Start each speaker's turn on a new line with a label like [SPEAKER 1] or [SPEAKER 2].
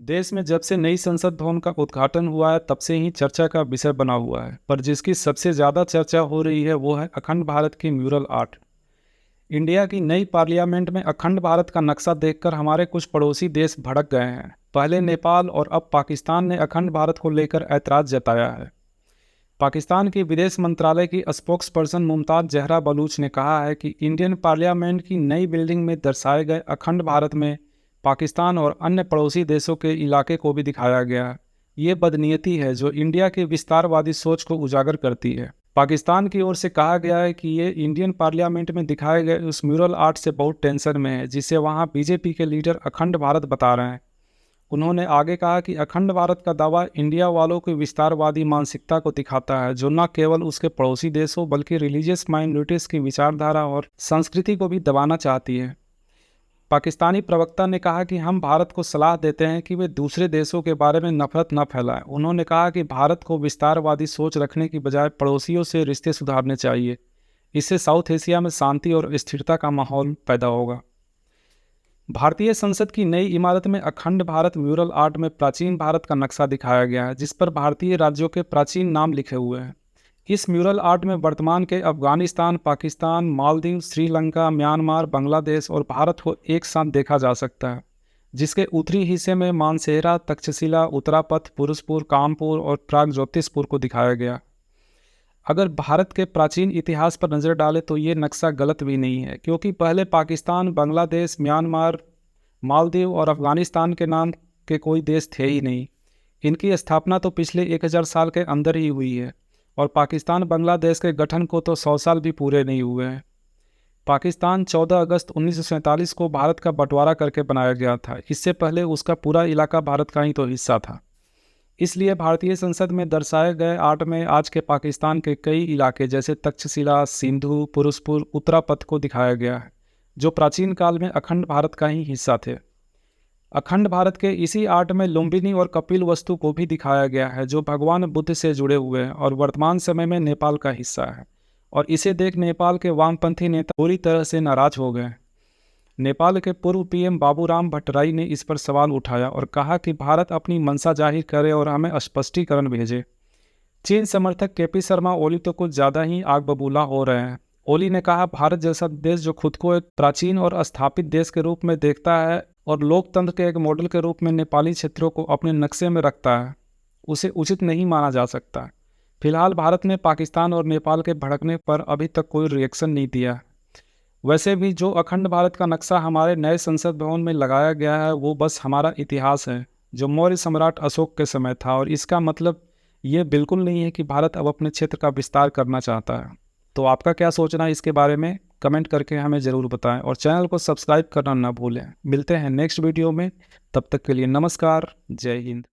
[SPEAKER 1] देश में जब से नई संसद भवन का उद्घाटन हुआ है तब से ही चर्चा का विषय बना हुआ है, पर जिसकी सबसे ज़्यादा चर्चा हो रही है वो है अखंड भारत की म्यूरल आर्ट। इंडिया की नई पार्लियामेंट में अखंड भारत का नक्शा देखकर हमारे कुछ पड़ोसी देश भड़क गए हैं। पहले नेपाल और अब पाकिस्तान ने अखंड भारत को लेकर ऐतराज़ जताया है। पाकिस्तान की विदेश मंत्रालय की स्पोक्स पर्सन मुमताज़ जहरा बलूच ने कहा है कि इंडियन पार्लियामेंट की नई बिल्डिंग में दर्शाए गए अखंड भारत में पाकिस्तान और अन्य पड़ोसी देशों के इलाके को भी दिखाया गया है। ये बदनीयती है जो इंडिया के विस्तारवादी सोच को उजागर करती है। पाकिस्तान की ओर से कहा गया है कि ये इंडियन पार्लियामेंट में दिखाए गए उस म्यूरल आर्ट से बहुत टेंशन में है जिसे वहाँ बीजेपी के लीडर अखंड भारत बता रहे हैं। उन्होंने आगे कहा कि अखंड भारत का दावा इंडिया वालों की विस्तारवादी मानसिकता को दिखाता है जो न केवल उसके पड़ोसी देशों बल्कि रिलीजियस माइनॉरिटीज़ की विचारधारा और संस्कृति को भी दबाना चाहती है। पाकिस्तानी प्रवक्ता ने कहा कि हम भारत को सलाह देते हैं कि वे दूसरे देशों के बारे में नफरत न फैलाएं। उन्होंने कहा कि भारत को विस्तारवादी सोच रखने की बजाय पड़ोसियों से रिश्ते सुधारने चाहिए। इससे साउथ एशिया में शांति और स्थिरता का माहौल पैदा होगा। भारतीय संसद की नई इमारत में अखंड भारत म्यूरल आर्ट में प्राचीन भारत का नक्शा दिखाया गया है जिस पर भारतीय राज्यों के प्राचीन नाम लिखे हुए हैं। इस म्यूरल आर्ट में वर्तमान के अफगानिस्तान, पाकिस्तान, मालदीव, श्रीलंका, म्यांमार, बांग्लादेश और भारत को एक साथ देखा जा सकता है, जिसके उत्तरी हिस्से में मानसेहरा, तक्षशिला, उत्तरापथ, पुरुषपुर, कामपुर और प्राग ज्योतिषपुर को दिखाया गया। अगर भारत के प्राचीन इतिहास पर नज़र डालें तो ये नक्शा गलत भी नहीं है, क्योंकि पहले पाकिस्तान, बांग्लादेश, म्यांमार, मालदीव और अफगानिस्तान के नाम के कोई देश थे ही नहीं। इनकी स्थापना तो पिछले 1000 साल के अंदर ही हुई है और पाकिस्तान बांग्लादेश के गठन को तो 100 साल भी पूरे नहीं हुए हैं। पाकिस्तान 14 अगस्त 1947 को भारत का बंटवारा करके बनाया गया था। इससे पहले उसका पूरा इलाका भारत का ही तो हिस्सा था। इसलिए भारतीय संसद में दर्शाए गए आर्ट में आज के पाकिस्तान के कई इलाके जैसे तक्षशिला, सिंधु, पुरुषपुर, उत्तरापथ को दिखाया गया है, जो प्राचीन काल में अखंड भारत का ही हिस्सा थे। अखंड भारत के इसी आर्ट में लुम्बिनी और कपिल वस्तु को भी दिखाया गया है, जो भगवान बुद्ध से जुड़े हुए हैं और वर्तमान समय में नेपाल का हिस्सा है। और इसे देख नेपाल के वामपंथी नेता पूरी तरह से नाराज हो गए। नेपाल के पूर्व पीएम बाबूराम भट्टराई ने इस पर सवाल उठाया और कहा कि भारत अपनी मंशा जाहिर करे और हमें स्पष्टीकरण भेजे। चीन समर्थक केपी शर्मा ओली तो कुछ ज़्यादा ही आग बबूला हो रहे हैं। ओली ने कहा, भारत जैसा देश जो खुद को एक प्राचीन और स्थापित देश के रूप में देखता है और लोकतंत्र के एक मॉडल के रूप में नेपाली क्षेत्रों को अपने नक्शे में रखता है, उसे उचित नहीं माना जा सकता। फिलहाल भारत ने पाकिस्तान और नेपाल के भड़कने पर अभी तक कोई रिएक्शन नहीं दिया। वैसे भी जो अखंड भारत का नक्शा हमारे नए संसद भवन में लगाया गया है वो बस हमारा इतिहास है, जो मौर्य सम्राट अशोक के समय था, और इसका मतलब ये बिल्कुल नहीं है कि भारत अब अपने क्षेत्र का विस्तार करना चाहता है। तो आपका क्या सोचना है इसके बारे में, कमेंट करके हमें ज़रूर बताएं और चैनल को सब्सक्राइब करना ना भूलें। मिलते हैं नेक्स्ट वीडियो में, तब तक के लिए नमस्कार, जय हिंद।